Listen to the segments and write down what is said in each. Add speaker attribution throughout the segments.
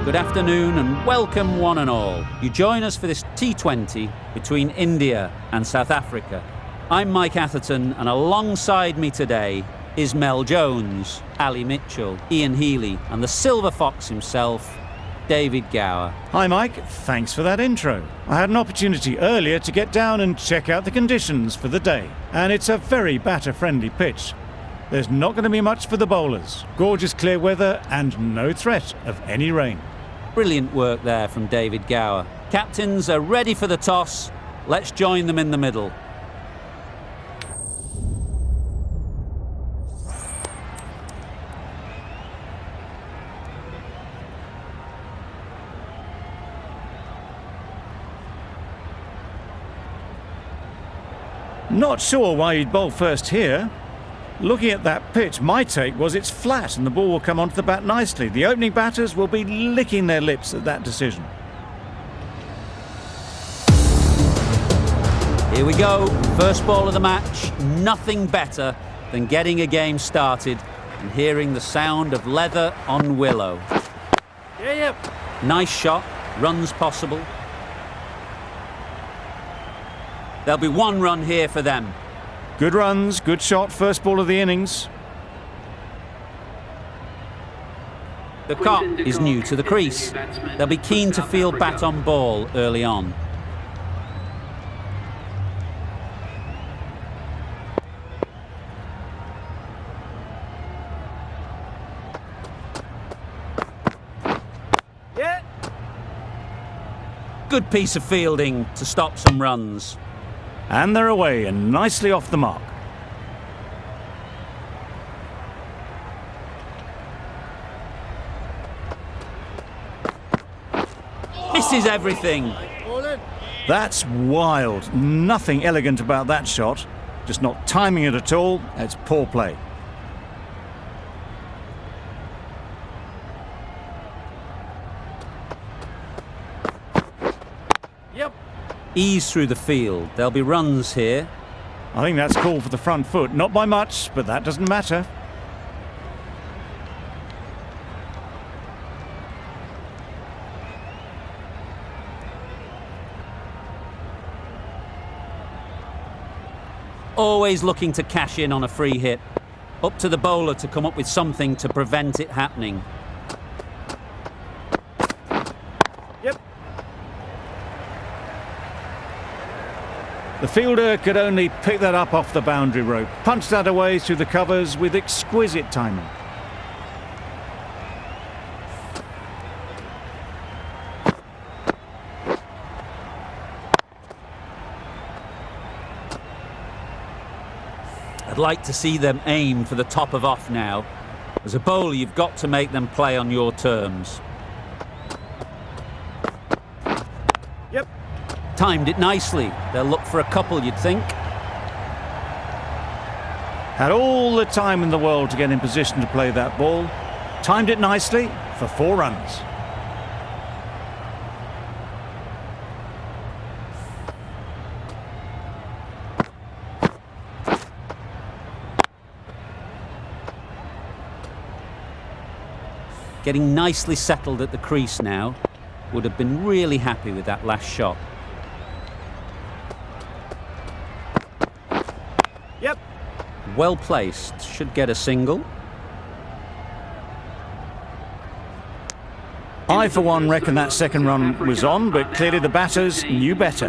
Speaker 1: Good afternoon and welcome one and all. You join us for this T20 between India and South Africa. I'm Mike Atherton, and alongside me today is Mel Jones, Ali Mitchell, Ian Healy and the Silver Fox himself, David Gower.
Speaker 2: Hi Mike, thanks for that intro. I had an opportunity earlier to get down and check out the conditions for the day, and it's a very batter-friendly pitch. There's not going to be much for the bowlers. Gorgeous clear weather and no threat of any rain.
Speaker 1: Brilliant work there from David Gower. Captains are ready for the toss. Let's join them in the middle.
Speaker 2: Not sure why you'd bowl first here. Looking at that pitch, my take was it's flat and the ball will come onto the bat nicely. The opening batters will be licking their lips at that decision.
Speaker 1: Here we go. First ball of the match. Nothing better than getting a game started and hearing the sound of leather on willow. Nice shot. Runs possible. There'll be one run here for them.
Speaker 2: Good runs, good shot, first ball of the innings.
Speaker 1: The cop is new to the crease. They'll be keen to field bat on ball early on. Good piece of fielding to stop some runs.
Speaker 2: And they're away and nicely off the mark.
Speaker 1: Misses everything.
Speaker 2: That's wild. Nothing elegant about that shot. Just not timing it at all. It's poor play.
Speaker 1: Ease through the field. There'll be runs here.
Speaker 2: I think that's called for the front foot. Not by much, but that doesn't matter.
Speaker 1: Always looking to cash in on a free hit. Up to the bowler to come up with something to prevent it happening.
Speaker 2: The fielder could only pick that up off the boundary rope, punch that away through the covers with exquisite timing.
Speaker 1: I'd like to see them aim for the top of off now. As a bowler, you've got to make them play on your terms. Timed it nicely. They'll look for a couple, you'd think.
Speaker 2: Had all the time in the world to get in position to play that ball. Timed it nicely for 4 runs.
Speaker 1: Getting nicely settled at the crease now. Would have been really happy with that last shot. Well placed, should get a single.
Speaker 2: I, for one, reckon that second run was on, but clearly the batters knew better.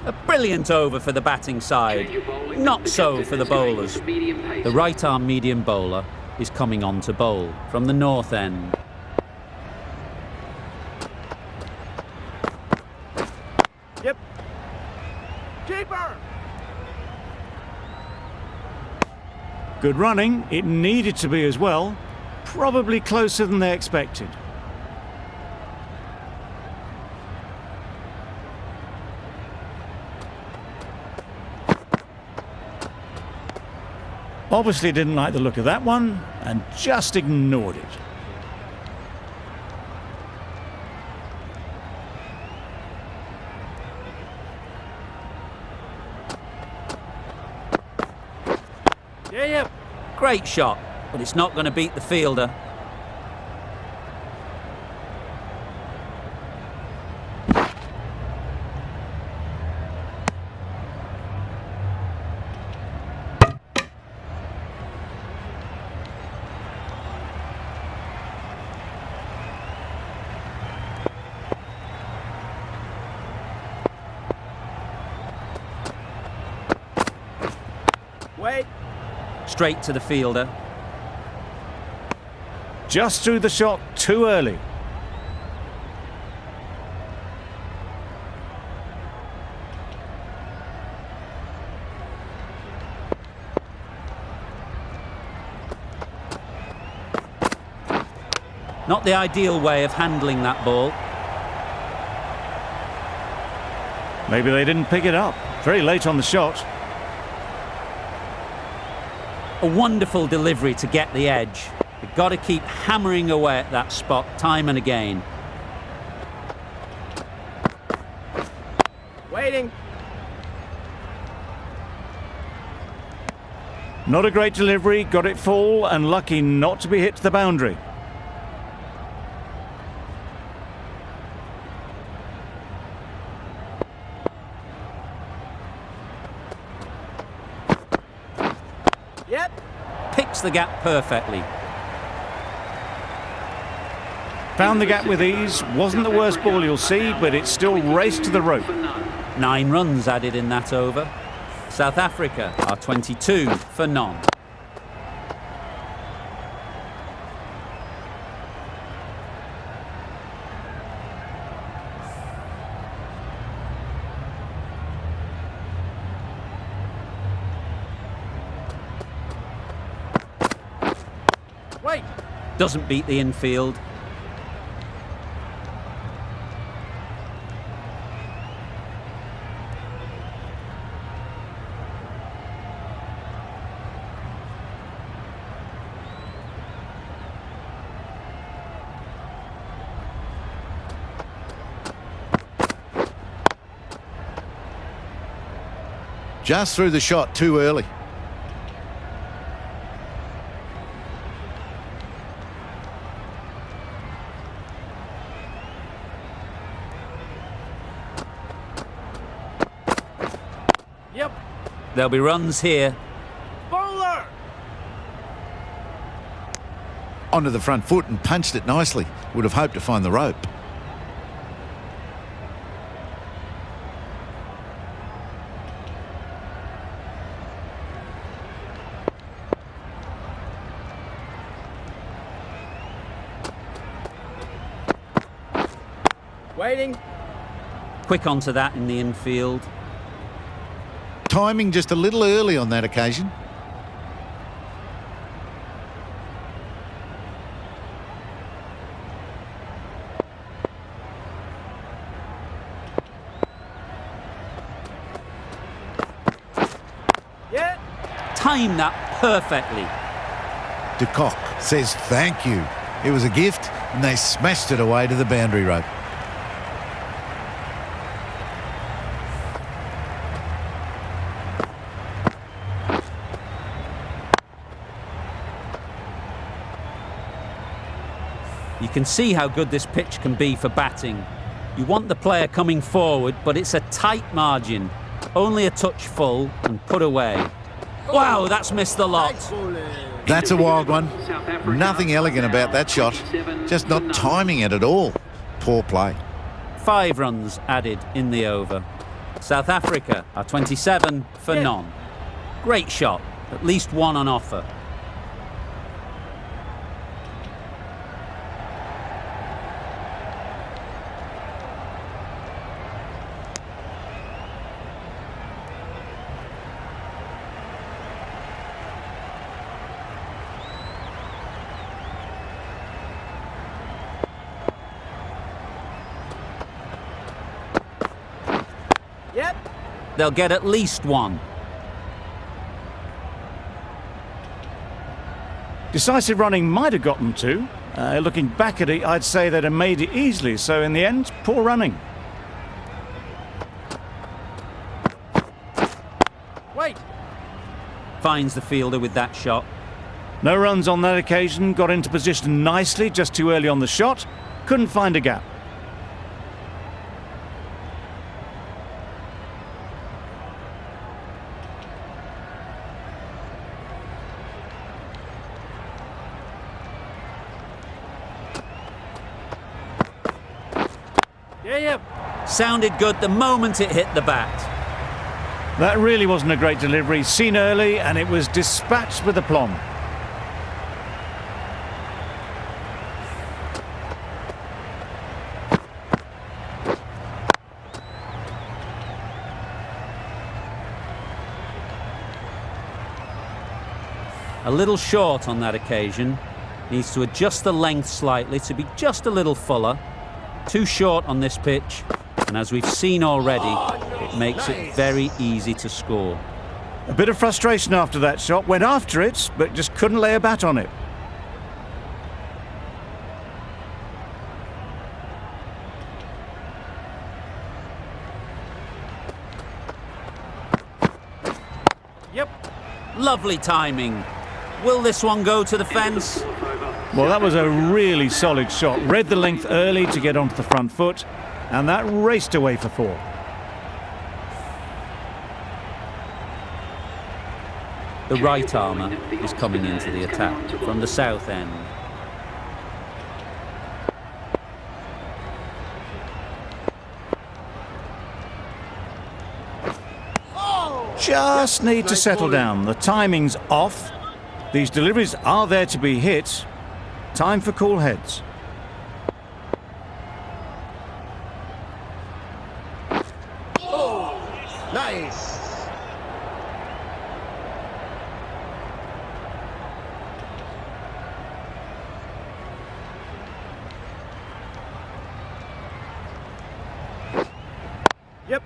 Speaker 1: A brilliant over for the batting side. Not so for the bowlers. The right-arm medium bowler is coming on to bowl from the north end.
Speaker 2: Keeper! Good running. It needed to be as well. Probably closer than they expected. Obviously didn't like the look of that one and just ignored it.
Speaker 1: Great shot, but it's not going to beat the fielder.
Speaker 3: Wait.
Speaker 1: Straight to the fielder.
Speaker 2: Just threw the shot too early.
Speaker 1: Not the ideal way of handling that ball.
Speaker 2: Maybe they didn't pick it up. Very late on the shot.
Speaker 1: A wonderful delivery to get the edge. You've got to keep hammering away at that spot time and again.
Speaker 3: Waiting.
Speaker 2: Not a great delivery, got it full and lucky not to be hit to the boundary.
Speaker 3: Yep.
Speaker 1: Picks the gap perfectly.
Speaker 2: Found the gap with ease. Wasn't the worst ball you'll see, but it still raced to the rope.
Speaker 1: 9 runs added in that over. South Africa are 22 for none.
Speaker 3: Wait.
Speaker 1: Doesn't beat the infield.
Speaker 4: Just threw the shot too early.
Speaker 3: Yep.
Speaker 1: There'll be runs here.
Speaker 3: Bowler.
Speaker 4: Onto the front foot and punched it nicely. Would have hoped to find the rope.
Speaker 3: Waiting.
Speaker 1: Quick onto that in the infield.
Speaker 4: Timing just a little early on that occasion.
Speaker 3: Yeah.
Speaker 1: Time that perfectly.
Speaker 4: De Kock says thank you. It was a gift and they smashed it away to the boundary rope.
Speaker 1: You can see how good this pitch can be for batting. You want the player coming forward, but it's a tight margin. Only a touch full and put away. Wow, that's missed the lot.
Speaker 4: That's a wild one. Nothing elegant about that shot. Just not timing it at all. Poor play.
Speaker 1: 5 runs added in the over. South Africa are 27 for none. Great shot, at least one on offer.
Speaker 3: Yep.
Speaker 1: They'll get at least one.
Speaker 2: Decisive running might have got them two. Looking back at it, I'd say they'd have made it easily. So in the end, poor running.
Speaker 3: Wait.
Speaker 1: Finds the fielder with that shot.
Speaker 2: No runs on that occasion. Got into position nicely, just too early on the shot. Couldn't find a gap.
Speaker 3: Yeah.
Speaker 1: Sounded good the moment it hit the bat.
Speaker 2: That really wasn't a great delivery, seen early, and it was dispatched with aplomb.
Speaker 1: A little short on that occasion. Needs to adjust the length slightly to be just a little fuller. Too short on this pitch, and as we've seen already, it makes it very easy to score.
Speaker 2: A bit of frustration after that shot, went after it, but just couldn't lay a bat on it.
Speaker 3: Yep.
Speaker 1: Lovely timing. Will this one go to the fence?
Speaker 2: Well, that was a really solid shot. Read the length early to get onto the front foot, and that raced away for 4.
Speaker 1: The right armour is coming into the attack from the south end.
Speaker 2: Just need to settle down. The timing's off. These deliveries are there to be hit. Time for cool heads.
Speaker 3: Nice. Yep.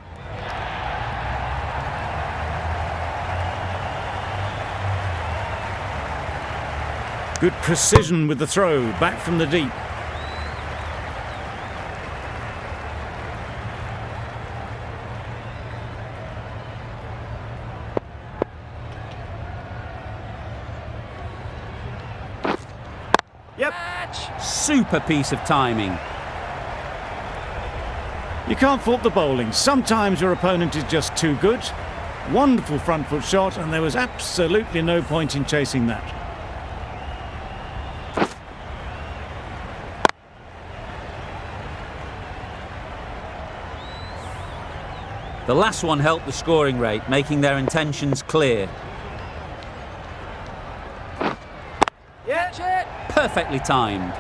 Speaker 2: Good precision with the throw, back from the deep.
Speaker 3: Yep.
Speaker 1: Super piece of timing.
Speaker 2: You can't fault the bowling. Sometimes your opponent is just too good. Wonderful front foot shot, and there was absolutely no point in chasing that.
Speaker 1: The last one helped the scoring rate, making their intentions clear.
Speaker 3: Yeah.
Speaker 1: Perfectly timed.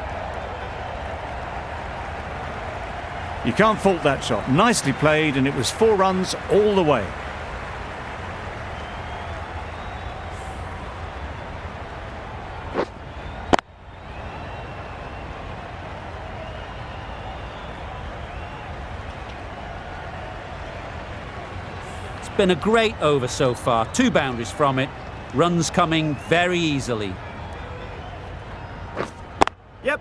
Speaker 2: You can't fault that shot. Nicely played, and it was 4 runs all the way.
Speaker 1: It's been a great over so far. 2 boundaries from it. Runs coming very easily.
Speaker 3: Yep.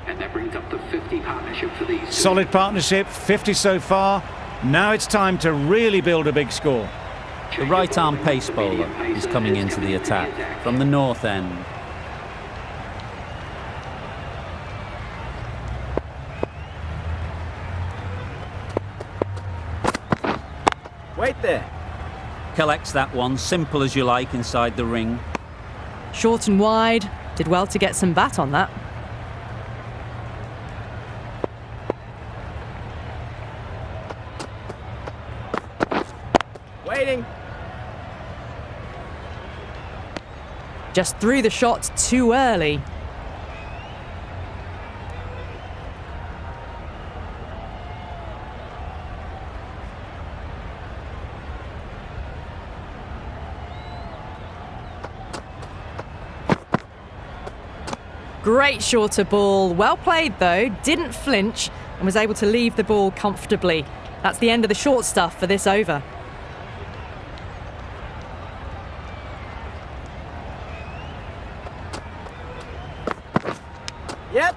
Speaker 5: And that brings up the 50 partnership for these.
Speaker 2: Solid partnership, 50 so far. Now it's time to really build a big score.
Speaker 1: The right arm pace bowler is coming into the attack from the north end.
Speaker 3: Wait there.
Speaker 1: Collects that one, simple as you like, inside the ring.
Speaker 6: Short and wide. Did well to get some bat on that.
Speaker 3: Waiting.
Speaker 6: Just threw the shot too early. Great shorter ball. Well played though. Didn't flinch and was able to leave the ball comfortably. That's the end of the short stuff for this over.
Speaker 3: Yep.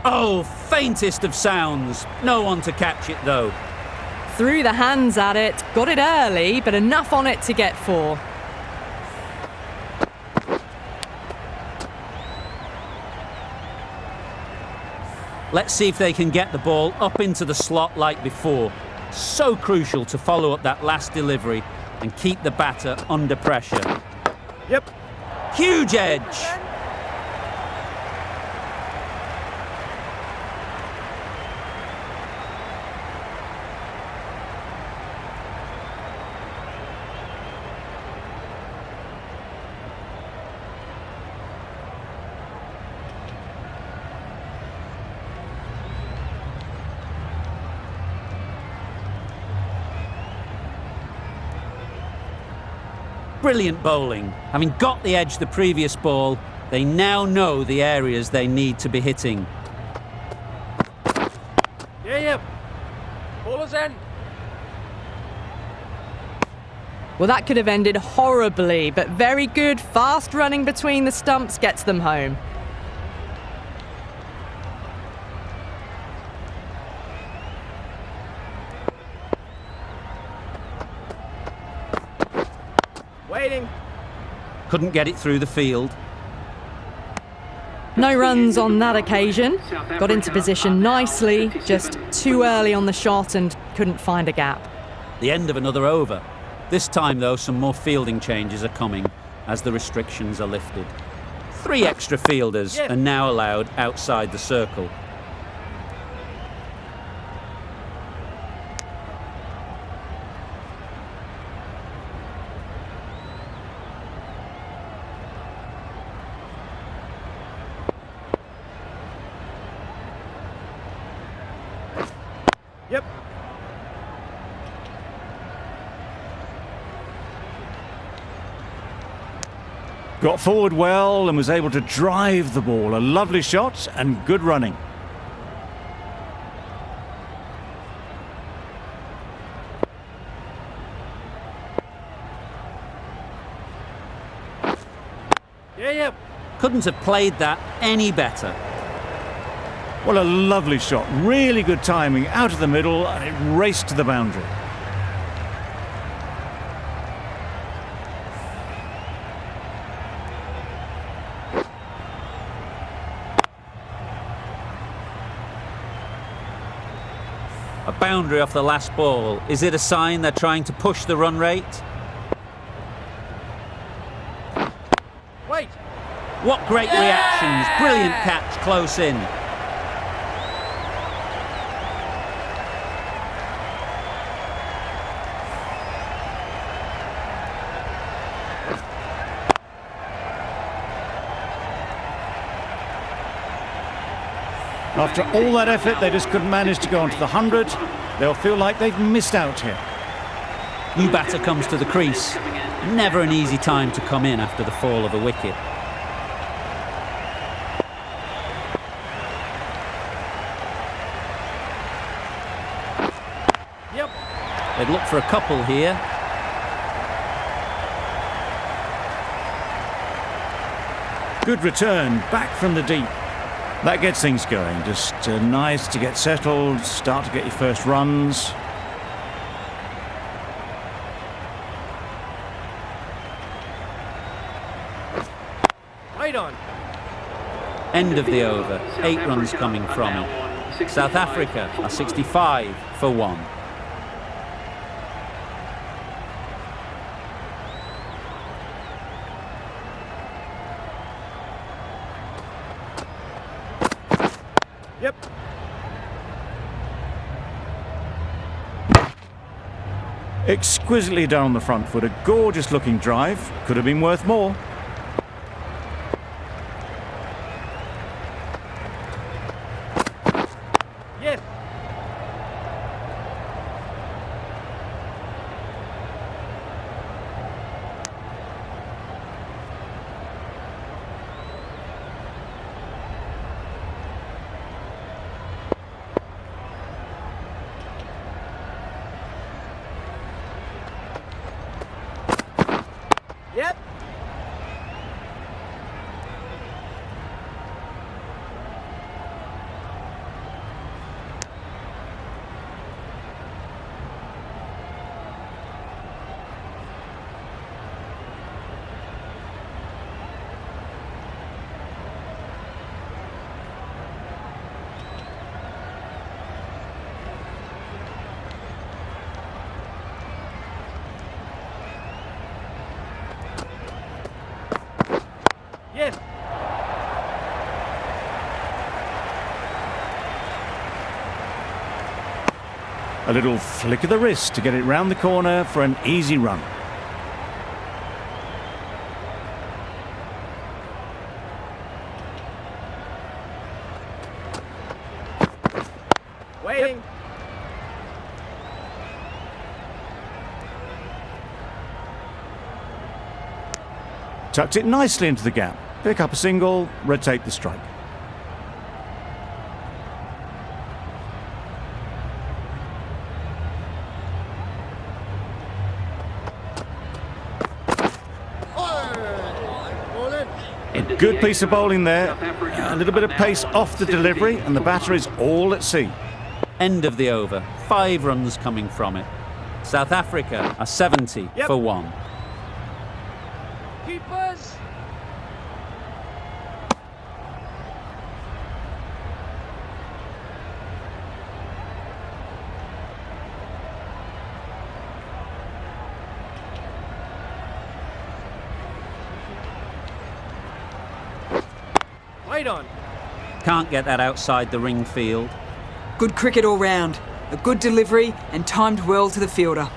Speaker 1: Oh, faintest of sounds. No one to catch it though.
Speaker 6: Threw the hands at it. Got it early, but enough on it to get 4.
Speaker 1: Let's see if they can get the ball up into the slot like before. So crucial to follow up that last delivery and keep the batter under pressure.
Speaker 3: Yep.
Speaker 1: Huge edge. Brilliant bowling. Having got the edge the previous ball, they now know the areas they need to be hitting.
Speaker 3: Yeah. Bowler's end.
Speaker 6: Well, that could have ended horribly, but very good, fast running between the stumps gets them home.
Speaker 3: Waiting.
Speaker 1: Couldn't get it through the field.
Speaker 6: No runs on that occasion. Got into position nicely, just too early on the shot and couldn't find a gap.
Speaker 1: The end of another over. This time, though, some more fielding changes are coming as the restrictions are lifted. 3 extra fielders are now allowed outside the circle.
Speaker 3: Yep.
Speaker 2: Got forward well and was able to drive the ball. A lovely shot and good running.
Speaker 3: Yeah.
Speaker 1: Couldn't have played that any better.
Speaker 2: Well, a lovely shot. Really good timing out of the middle and it raced to the boundary.
Speaker 1: A boundary off the last ball. Is it a sign they're trying to push the run rate?
Speaker 3: Wait.
Speaker 1: What great reactions. Brilliant catch close in.
Speaker 2: After all that effort, they just couldn't manage to go onto the 100. They'll feel like they've missed out here.
Speaker 1: New batter comes to the crease. Never an easy time to come in after the fall of a wicket.
Speaker 3: Yep.
Speaker 1: They'd look for a couple here.
Speaker 2: Good return, back from the deep. That gets things going. Just nice to get settled, start to get your first runs.
Speaker 3: Right on.
Speaker 1: End of the over. 8 runs coming from it. South Africa are 65 for 1.
Speaker 3: Yep.
Speaker 2: Exquisitely down the front foot. A gorgeous looking drive. Could have been worth more.
Speaker 3: Yes. Yep. Yes.
Speaker 2: A little flick of the wrist to get it round the corner for an easy run.
Speaker 3: Waiting.
Speaker 2: Tucked it nicely into the gap. Pick up a single, rotate the strike. A good piece of bowling there. A little bit of pace off the delivery, and the batter is all at sea.
Speaker 1: End of the over. 5 runs coming from it. South Africa are 70 for 1.
Speaker 3: Keepers! Wait on.
Speaker 1: Can't get that outside the ring field.
Speaker 7: Good cricket all round. A good delivery and timed well to the fielder.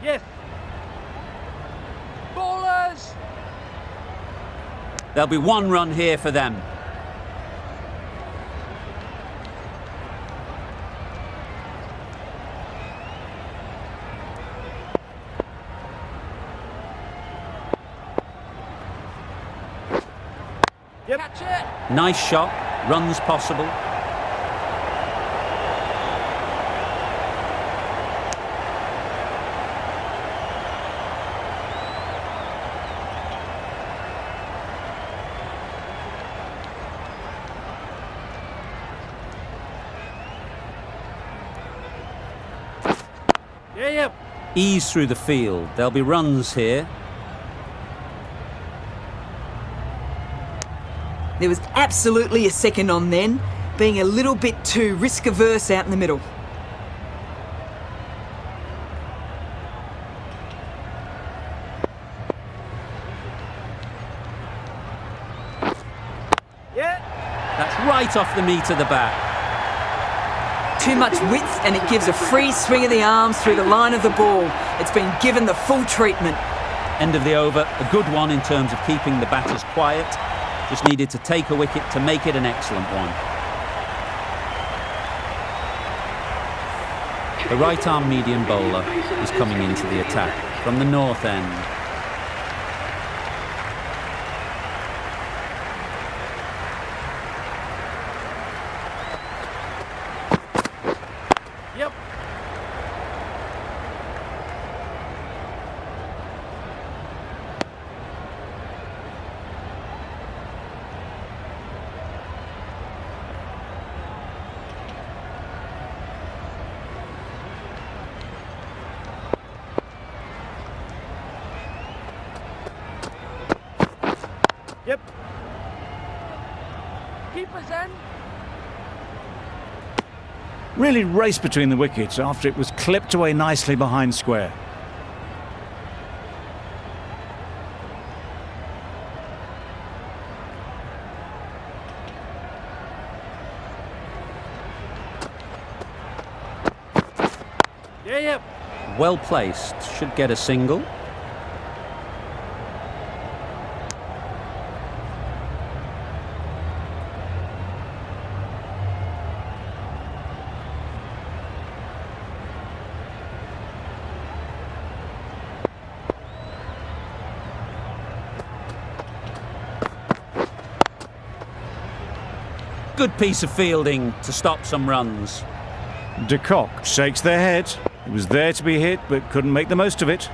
Speaker 3: Yes. Bowlers!
Speaker 1: There'll be 1 run here for them.
Speaker 3: Yep. Catch it!
Speaker 1: Nice shot. Runs possible.
Speaker 3: Yep.
Speaker 1: Ease through the field. There'll be runs here.
Speaker 7: There was absolutely a second on then, being a little bit too risk-averse out in the middle.
Speaker 3: Yeah.
Speaker 1: That's right off the meat of the bat.
Speaker 7: Too much width and it gives a free swing of the arms through the line of the ball. It's been given the full treatment.
Speaker 1: End of the over. A good one in terms of keeping the batters quiet. Just needed to take a wicket to make it an excellent one. The right-arm medium bowler is coming into the attack from the north end.
Speaker 3: Yep. Yep. Keepers in.
Speaker 2: Really raced between the wickets after it was clipped away nicely behind square.
Speaker 3: Yep.
Speaker 1: Well placed. Should get a single. Good piece of fielding to stop some runs.
Speaker 2: De Kock shakes their head. It was there to be hit, but couldn't make the most of it.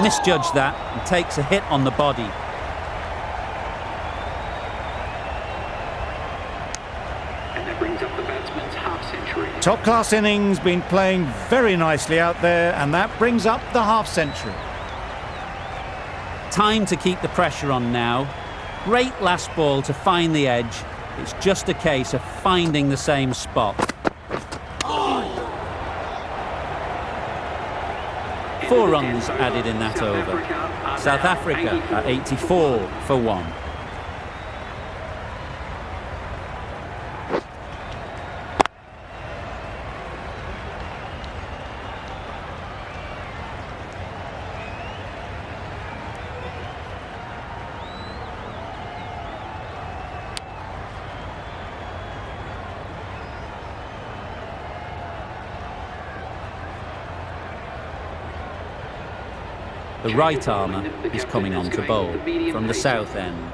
Speaker 1: Misjudged that and takes a hit on the body.
Speaker 5: And that brings up the batsman's half-century.
Speaker 2: Top-class innings, been playing very nicely out there, and that brings up the half-century.
Speaker 1: Time to keep the pressure on now. Great last ball to find the edge. It's just a case of finding the same spot. 4 runs added in that over. South Africa are 84 for 1. The right armour is coming on to bowl from the south end.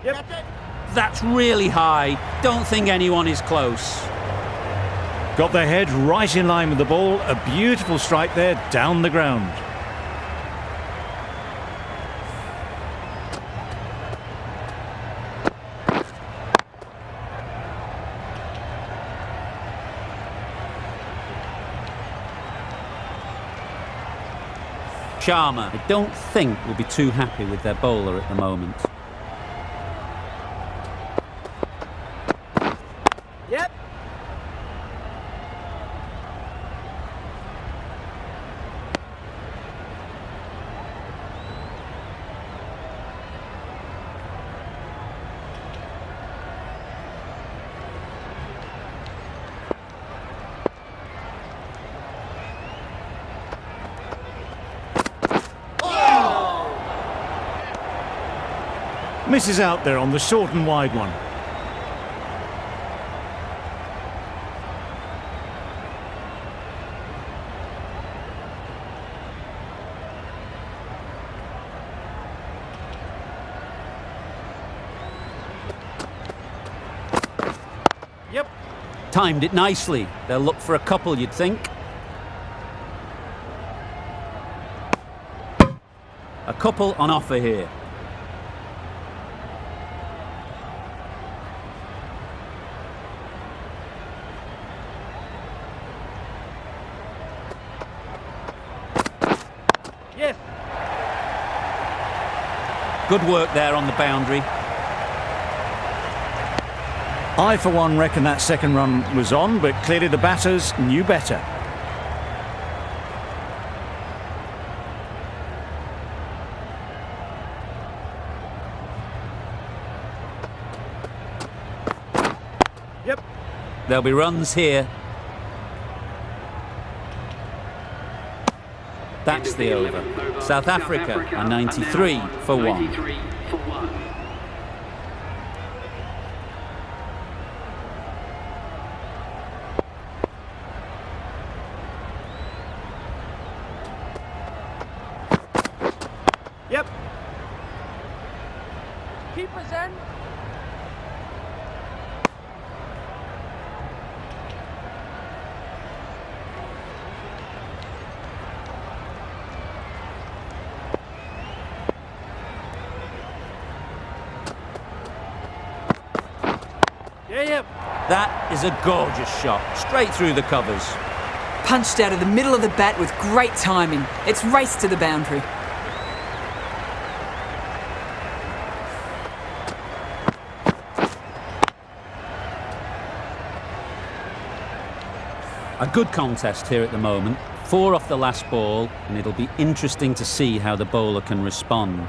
Speaker 3: Yep.
Speaker 1: That's really high. Don't think anyone is close.
Speaker 2: Got their head right in line with the ball. A beautiful strike there down the ground.
Speaker 1: Sharma, I don't think will be too happy with their bowler at the moment.
Speaker 3: Yep.
Speaker 2: Misses out there on the short and wide one.
Speaker 3: Yep.
Speaker 1: Timed it nicely. They'll look for a couple, you'd think. A couple on offer here.
Speaker 3: Yes.
Speaker 1: Good work there on the boundary.
Speaker 2: I, for one, reckon that second run was on, but clearly the batters knew better.
Speaker 3: Yep.
Speaker 1: There'll be runs here. That's the over. South Africa are 93 for 1.
Speaker 5: 93 for 1.
Speaker 3: Yep. Keepers in. Yep.
Speaker 1: That is a gorgeous shot, straight through the covers.
Speaker 7: Punched out of the middle of the bat with great timing. It's raced to the boundary.
Speaker 1: A good contest here at the moment. 4 off the last ball, and it'll be interesting to see how the bowler can respond.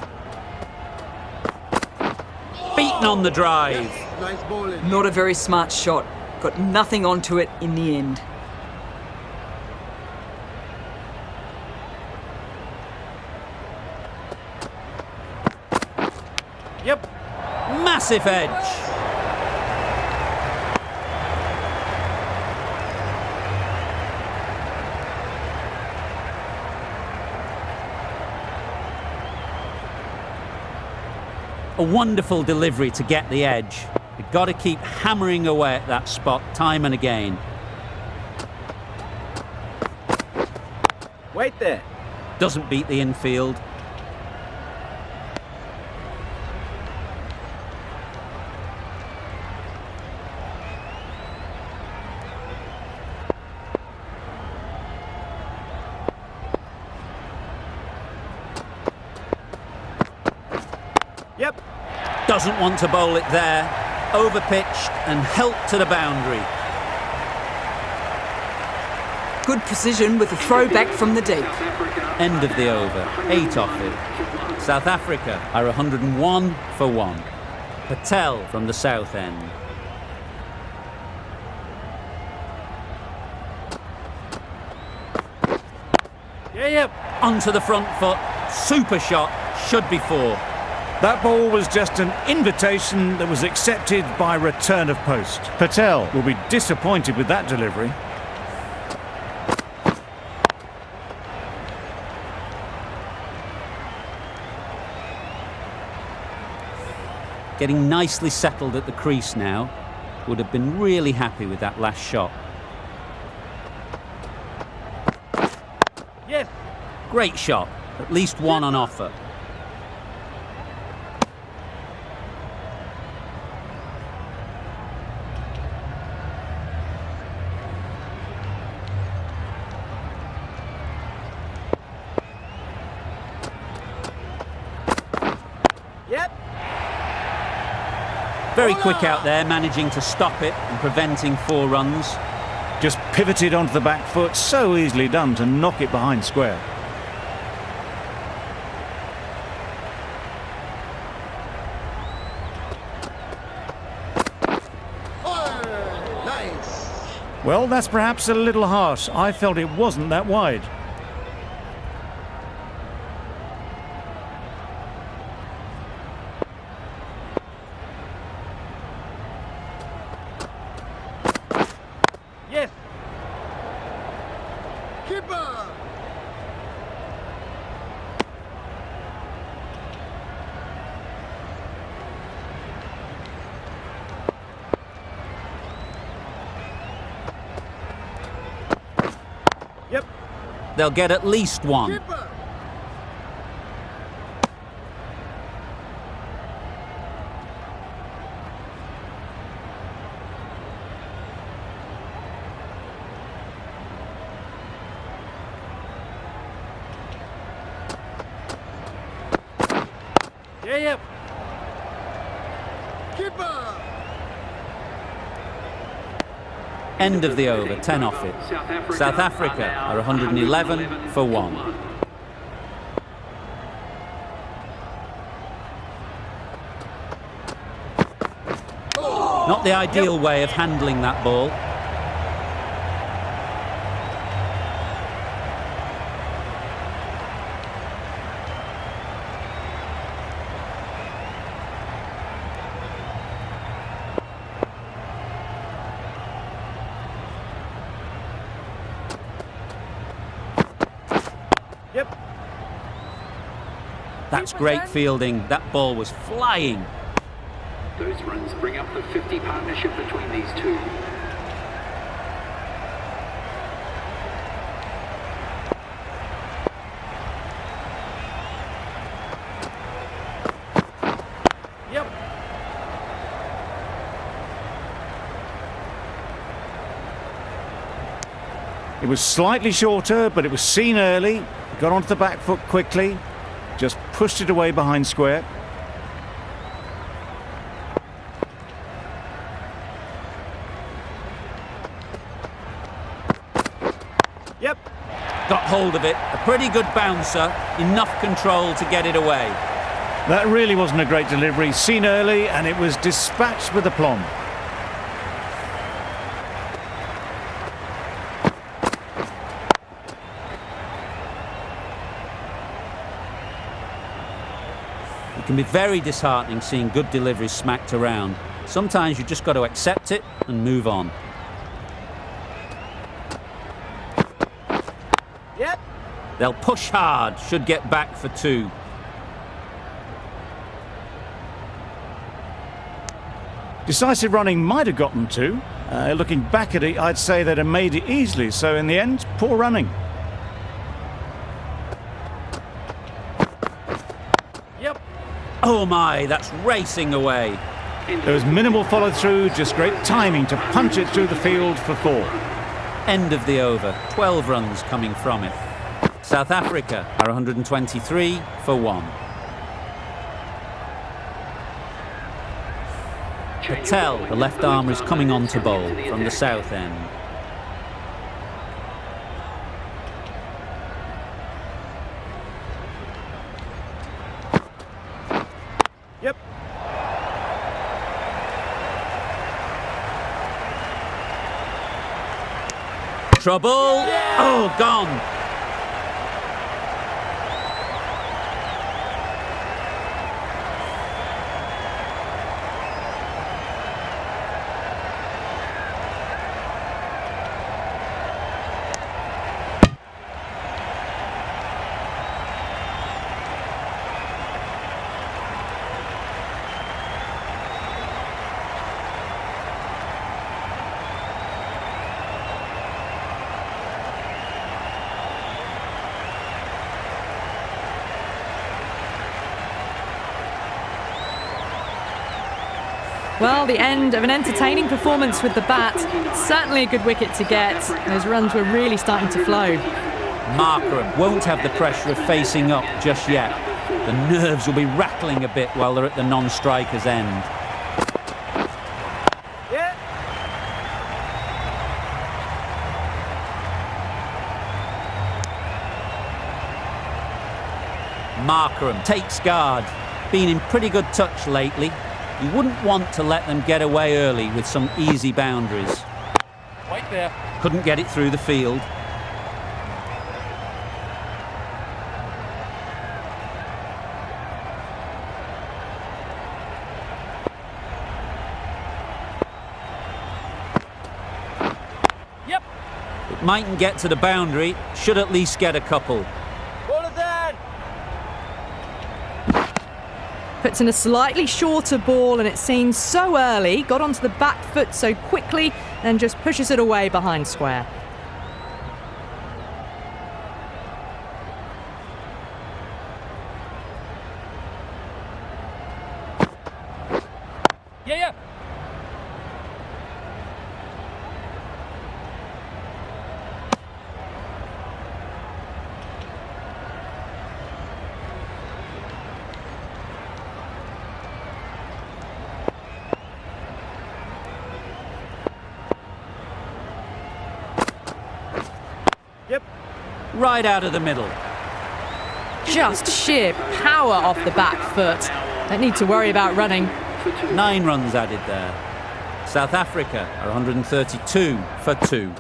Speaker 1: Beaten on the drive.
Speaker 7: Not a very smart shot. Got nothing onto it in the end.
Speaker 3: Yep.
Speaker 1: Massive edge. A wonderful delivery to get the edge. You've got to keep hammering away at that spot time and again.
Speaker 3: Wait there.
Speaker 1: Doesn't beat the infield.
Speaker 3: Yep.
Speaker 1: Doesn't want to bowl it there. Overpitched and helped to the boundary.
Speaker 7: Good precision with a throw back from the deep.
Speaker 1: End of the over. 8 off it. South Africa are 101 for 1. Patel from the south end.
Speaker 3: Yep.
Speaker 1: Onto the front foot. Super shot. Should be 4.
Speaker 2: That ball was just an invitation that was accepted by return of post. Patel will be disappointed with that delivery.
Speaker 1: Getting nicely settled at the crease now. Would have been really happy with that last shot.
Speaker 3: Yes.
Speaker 1: Great shot. At least one on offer.
Speaker 3: Yep.
Speaker 1: Very quick out there, managing to stop it and preventing 4 runs.
Speaker 2: Just pivoted onto the back foot, so easily done to knock it behind square. Well, that's perhaps a little harsh. I felt it wasn't that wide.
Speaker 3: Yes. Keeper. Yep.
Speaker 1: They'll get at least 1.
Speaker 3: Keeper. Yeah, yep. Keeper.
Speaker 1: End of the over, 10 off it. South Africa are 111 for 1. Not the ideal way of handling that ball.
Speaker 3: Yep.
Speaker 1: That's great fielding. That ball was flying.
Speaker 5: Those runs bring up the 50 partnership between these two.
Speaker 3: Yep.
Speaker 2: It was slightly shorter, but it was seen early. Got onto the back foot quickly. Just pushed it away behind square.
Speaker 3: Yep.
Speaker 1: Got hold of it. A pretty good bouncer. Enough control to get it away.
Speaker 2: That really wasn't a great delivery. Seen early, and it was dispatched with aplomb.
Speaker 1: It can be very disheartening seeing good deliveries smacked around. Sometimes you just got to accept it and move on.
Speaker 3: Yep.
Speaker 1: They'll push hard, should get back for 2.
Speaker 2: Decisive running might have gotten 2. Looking back at it, I'd say they'd have made it easily. So in the end, poor running.
Speaker 3: Yep.
Speaker 1: Oh my, that's racing away.
Speaker 2: There was minimal follow-through, just great timing to punch it through the field for 4.
Speaker 1: End of the over. 12 runs coming from it. South Africa are 123 for 1. Patel, the left armer, is coming on to bowl from the south end.
Speaker 3: Yep.
Speaker 1: Trouble. Oh, gone.
Speaker 6: Well, the end of an entertaining performance with the bat. Certainly a good wicket to get. Those runs were really starting to flow.
Speaker 1: Markram won't have the pressure of facing up just yet. The nerves will be rattling a bit while they're at the non-striker's end.
Speaker 3: Yeah.
Speaker 1: Markram takes guard. Been in pretty good touch lately. You wouldn't want to let them get away early with some easy boundaries.
Speaker 3: Right there.
Speaker 1: Couldn't get it through the field.
Speaker 3: Yep.
Speaker 1: It mightn't get to the boundary, should at least get a couple.
Speaker 3: Ball is in.
Speaker 6: Puts in a slightly shorter ball, and it seems so early. Got onto the back foot so quickly, then just pushes it away behind square.
Speaker 3: Yeah. Yep.
Speaker 1: Right out of the middle.
Speaker 6: Just sheer power off the back foot. Don't need to worry about running.
Speaker 1: 9 runs added there. South Africa are 132 for 2.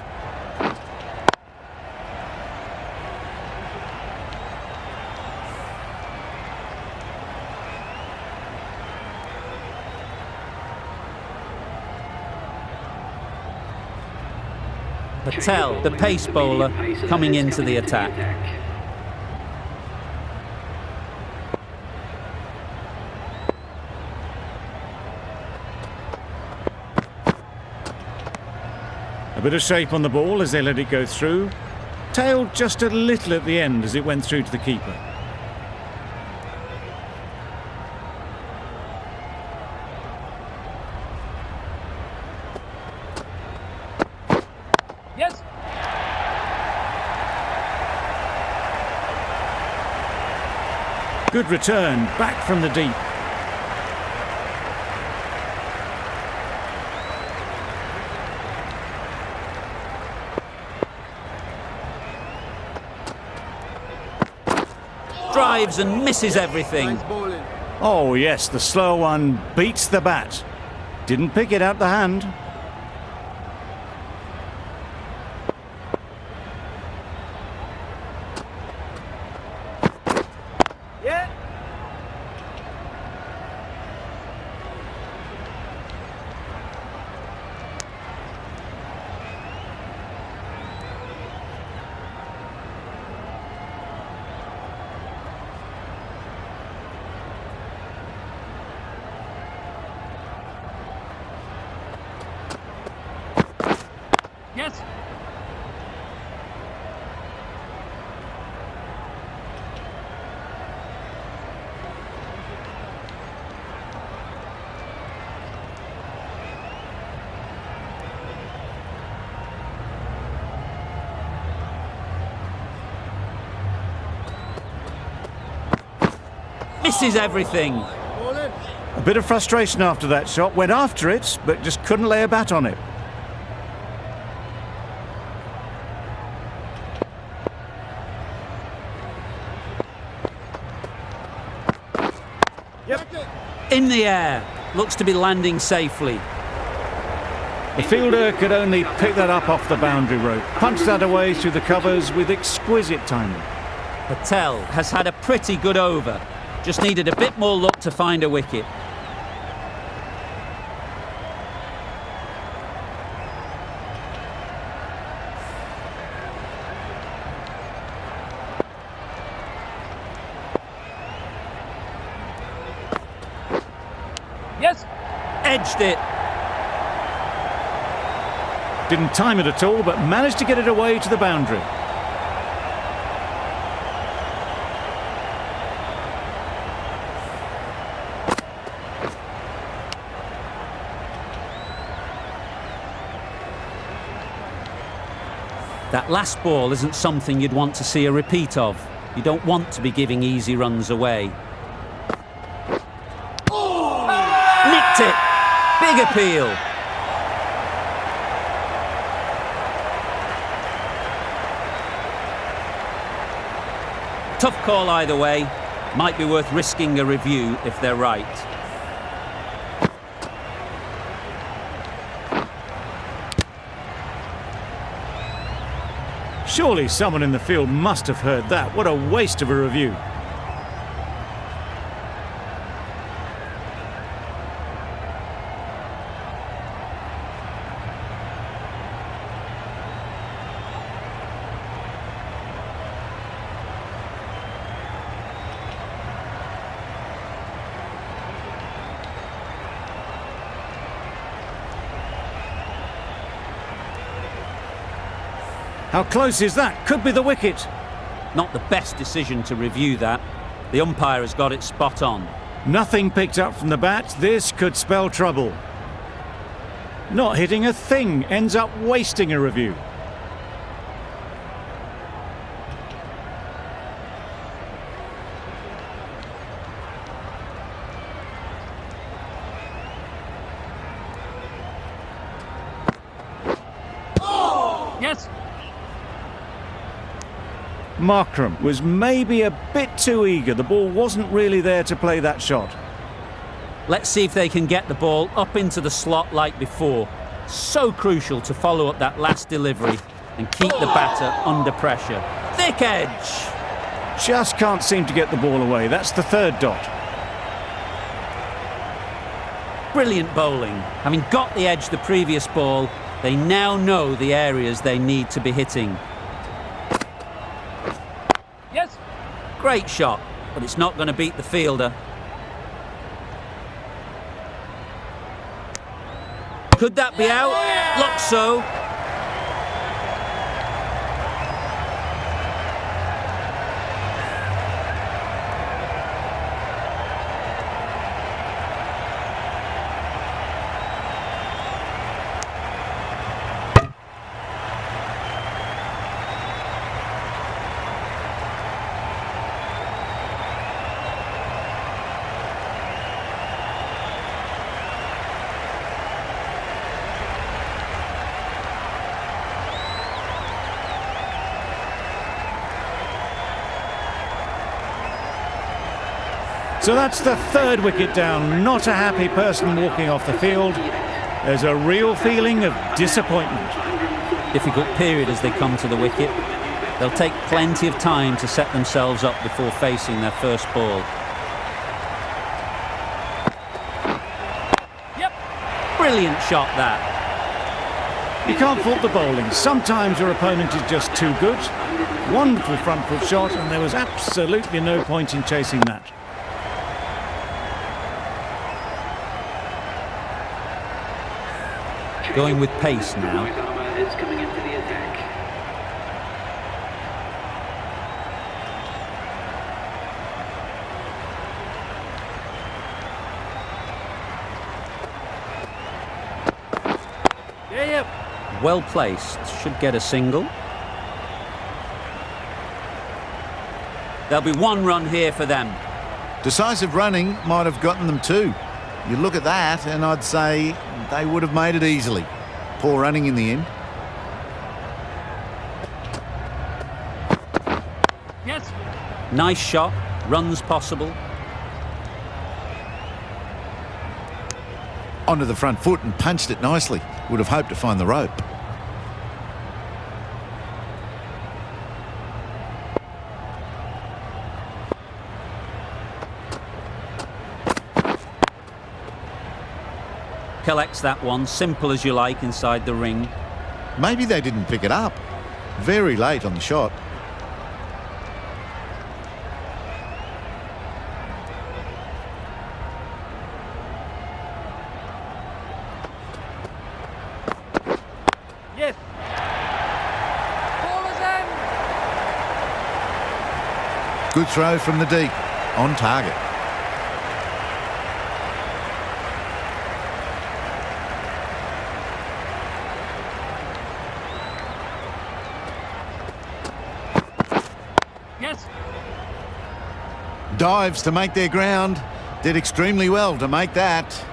Speaker 1: Patel, the pace bowler, coming into the attack.
Speaker 2: A bit of shape on the ball as they let it go through. Tailed just a little at the end as it went through to the keeper.
Speaker 3: Yes.
Speaker 2: Good return, back from the deep.
Speaker 1: Drives and misses everything.
Speaker 2: Oh yes, the slow one beats the bat. Didn't pick it out the hand.
Speaker 3: Yeah. Yes.
Speaker 1: Misses everything.
Speaker 2: A bit of frustration after that shot. Went after it, but just couldn't lay a bat on it.
Speaker 3: Yep.
Speaker 1: In the air. Looks to be landing safely.
Speaker 2: The fielder could only pick that up off the boundary rope. Punched that away through the covers with exquisite timing.
Speaker 1: Patel has had a pretty good over. Just needed a bit more luck to find a wicket.
Speaker 3: Yes.
Speaker 1: Edged it.
Speaker 2: Didn't time it at all, but managed to get it away to the boundary.
Speaker 1: That last ball isn't something you'd want to see a repeat of. You don't want to be giving easy runs away. Nicked it! Big appeal! Tough call either way. Might be worth risking a review if they're right.
Speaker 2: Surely someone in the field must have heard that. What a waste of a review. How close is that? Could be the wicket.
Speaker 1: Not the best decision to review that. The umpire has got it spot on.
Speaker 2: Nothing picked up from the bat. This could spell trouble. Not hitting a thing ends up wasting a review.
Speaker 3: Yes.
Speaker 2: Markram was maybe a bit too eager. The ball wasn't really there to play that shot.
Speaker 1: Let's see if they can get the ball up into the slot like before. So crucial to follow up that last delivery and keep the batter under pressure. Thick edge!
Speaker 2: Just can't seem to get the ball away. That's the third dot.
Speaker 1: Brilliant bowling. Having got the edge the previous ball, they now know the areas they need to be hitting.
Speaker 3: Yes.
Speaker 1: Great shot, but it's not going to beat the fielder. Could that be out? Looks so.
Speaker 2: So that's the third wicket down. Not a happy person walking off the field. There's a real feeling of disappointment.
Speaker 1: Difficult period as they come to the wicket. They'll take plenty of time to set themselves up before facing their first ball.
Speaker 3: Yep.
Speaker 1: Brilliant shot that.
Speaker 2: You can't fault the bowling. Sometimes your opponent is just too good. Wonderful front foot shot, and there was absolutely no point in chasing that.
Speaker 1: Going with pace now.
Speaker 5: It's coming into the attack.
Speaker 3: Yeah.
Speaker 1: Well placed. Should get a single. There'll be one run here for them.
Speaker 4: Decisive running might have gotten them two. You look at that and I'd say they would have made it easily. Poor running in the end.
Speaker 3: Yes.
Speaker 1: Nice shot. Runs possible.
Speaker 4: Onto the front foot and punched it nicely. Would have hoped to find the rope.
Speaker 1: Collects that one, simple as you like, inside the ring.
Speaker 4: Maybe they didn't pick it up. Very late on the shot.
Speaker 3: Yes. Ball is in.
Speaker 4: Good throw from the deep. On target.
Speaker 3: Yes.
Speaker 4: Dives to make their ground. Did extremely well to make that.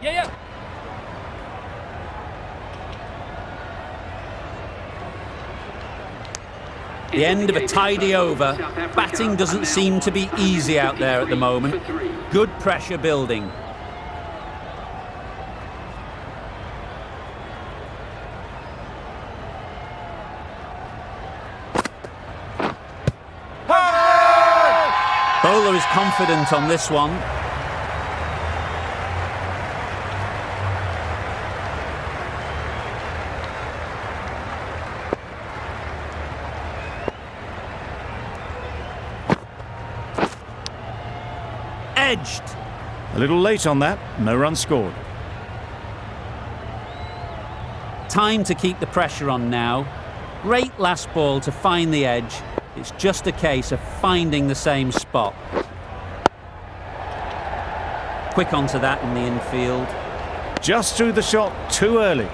Speaker 3: Yeah.
Speaker 1: The end of a tidy over. Batting doesn't seem to be easy out there at the moment. Good pressure building. Bowler is confident on this one. Edged.
Speaker 2: A little late on that, no run scored.
Speaker 1: Time to keep the pressure on now. Great last ball to find the edge. It's just a case of finding the same spot. Quick onto that in the infield.
Speaker 2: Just threw the shot too early.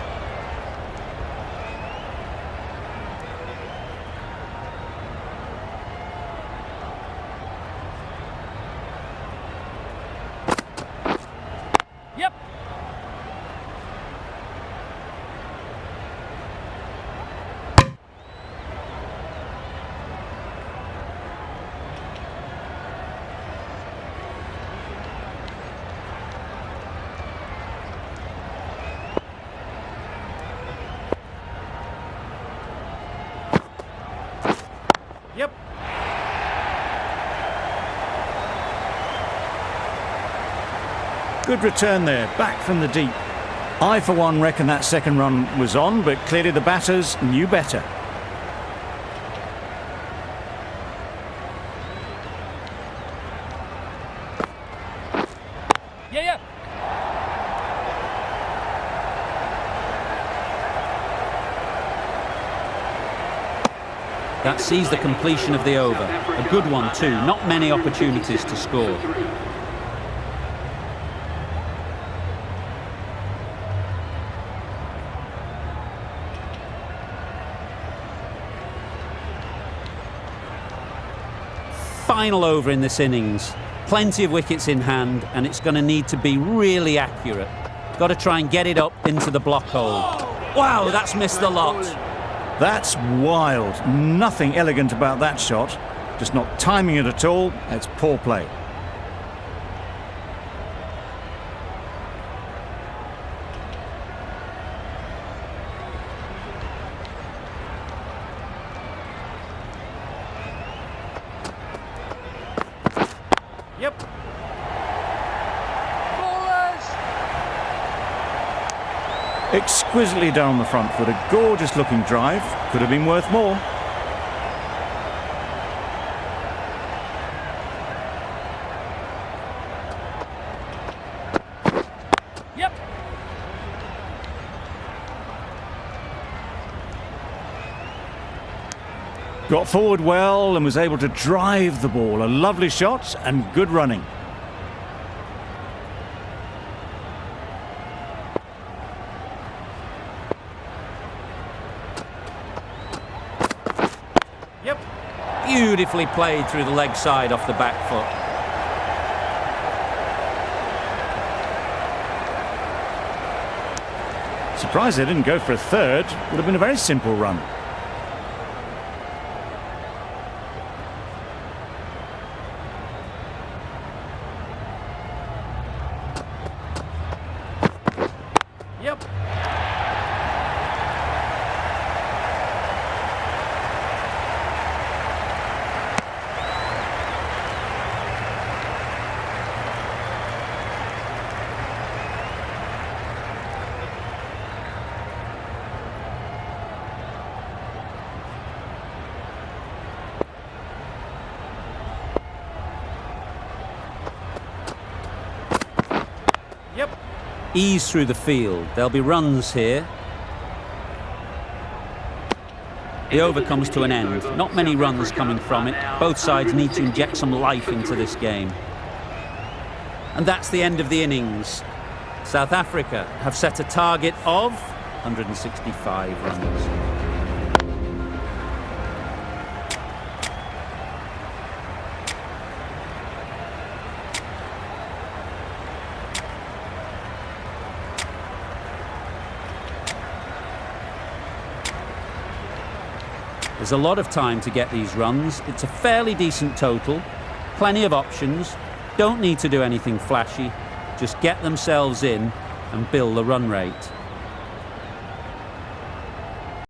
Speaker 3: Yep. Yep.
Speaker 2: Good return there, back from the deep. I, for one, reckon that second run was on, but clearly the batters knew better.
Speaker 3: Yeah.
Speaker 1: That sees the completion of the over. A good one too, not many opportunities to score. Final over in this innings. Plenty of wickets in hand, and it's going to need to be really accurate. Got to try and get it up into the block hole. Wow, that's missed the lot.
Speaker 2: That's wild. Nothing elegant about that shot. Just not timing it at all. It's poor play.
Speaker 3: Yep. Bowlers.
Speaker 2: Exquisitely done on the front foot. A gorgeous looking drive. Could have been worth more.
Speaker 3: Yep.
Speaker 2: Got forward well and was able to drive the ball. A lovely shot and good running.
Speaker 3: Yep.
Speaker 1: Beautifully played through the leg side off the back foot.
Speaker 2: Surprised they didn't go for a third. Would have been a very simple run.
Speaker 3: Yep. Yep.
Speaker 1: Ease through the field. There'll be runs here. The over comes to an end. Not many runs coming from it. Both sides need to inject some life into this game. And that's the end of the innings. South Africa have set a target of 165 runs. There's a lot of time to get these runs. It's a fairly decent total. Plenty of options. Don't need to do anything flashy. Just get themselves in and build the run rate.